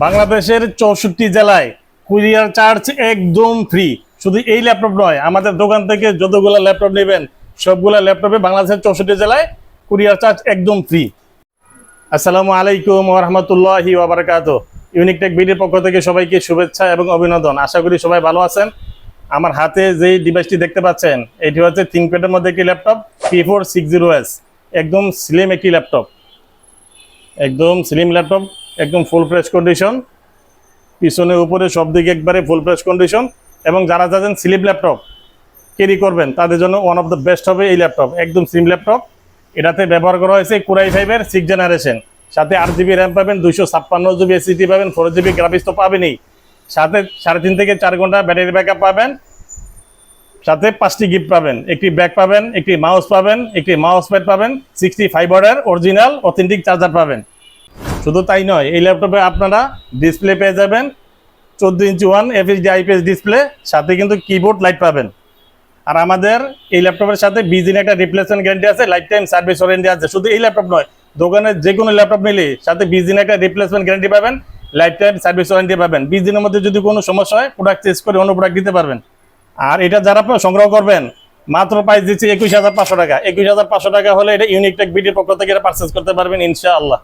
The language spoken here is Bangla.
বাংলাদেশের 64 জেলায় কুরিয়ার চার্জ একদম ফ্রি। শুধু এই ল্যাপটপ নয়, আমাদের দোকান থেকে যতগুলো ল্যাপটপ নেবেন সবগুলো ল্যাপটপে বাংলাদেশের 64 জেলায় কুরিয়ার চার্জ একদম ফ্রি। আসসালামু আলাইকুম ওয়া রাহমাতুল্লাহি ওয়া বারাকাতুহু। ইউনিক টেক বিডির পক্ষ থেকে সবাইকে শুভেচ্ছা এবং অভিনন্দন। আশা করি সবাই ভালো আছেন। আমার হাতে যে ডিভাইসটি দেখতে পাচ্ছেন এটি হচ্ছে থিংকপ্যাডের মধ্যে একটি ল্যাপটপ P460S। একদম স্লিম একটি ল্যাপটপ, একদম স্লিম ল্যাপটপ, একদম ফুল ফ্রেশ কন্ডিশন, পিছনে উপরে সব দিকে একবারে ফুল ফ্রেশ কন্ডিশন। এবং যারা যাচ্ছেন স্লিম ল্যাপটপ ক্যারি করবেন তাদের জন্য ওয়ান অফ দ্য বেস্ট হবে এই ল্যাপটপ। একদম স্লিম ল্যাপটপ, এটাতে ব্যবহার করা হয়েছে Core i5-এর 6th জেনারেশন। সাথে 8GB র্যাম পাবেন, 256GB SSD পাবেন, 4GB গ্রাফিক্স তো পাবেনই, সাথে 3.5 থেকে 4 ঘন্টা ব্যাটারি ব্যাকআপ পাবেন, সাথে 5টি গিফট পাবেন। একটি ব্যাগ পাবেন, একটি মাউস পাবেন, একটি মাউস প্যাড পাবেন, 65 ওয়াটের অরিজিনাল অথেন্টিক চার্জার পাবেন। শুধু তাই নয়, এই ল্যাপটপে আপনারা ডিসপ্লে পেয়ে যাবেন 14 ইঞ্চি FHD IPS ডিসপ্লে, সাথে কিন্তু কিবোর্ড লাইট পাবেন। আর আমাদের এই ল্যাপটপের সাথে 20 দিনের একটা রিপ্লেসমেন্ট গ্যারান্টি আছে, লাইফ টাইম সার্ভিস ওয়ারেন্টি আছে। শুধু এই ল্যাপটপ নয়, দোকানের যে কোনো ল্যাপটপ নিলে সাথে 20 দিনের একটা রিপ্লেসমেন্ট গ্যারান্টি পাবেন, লাইফ টাইম সার্ভিস ওয়ারেন্টি পাবেন। 20 দিনের মধ্যে যদি কোনো সমস্যা হয় প্রোডাক্ট চেঞ্জ করে অন্য প্রোডাক্ট দিতে পারবেন। আর এটা যারা আপনারা সংগ্রহ করবেন মাত্র প্রাইস দিচ্ছি 21,500 টাকা। 21,500 টাকা হলে এটা ইউনিক টেক বিডির পক্ষ থেকে এটা পারচেজ করতে পারবেন ইনশাআল্লাহ।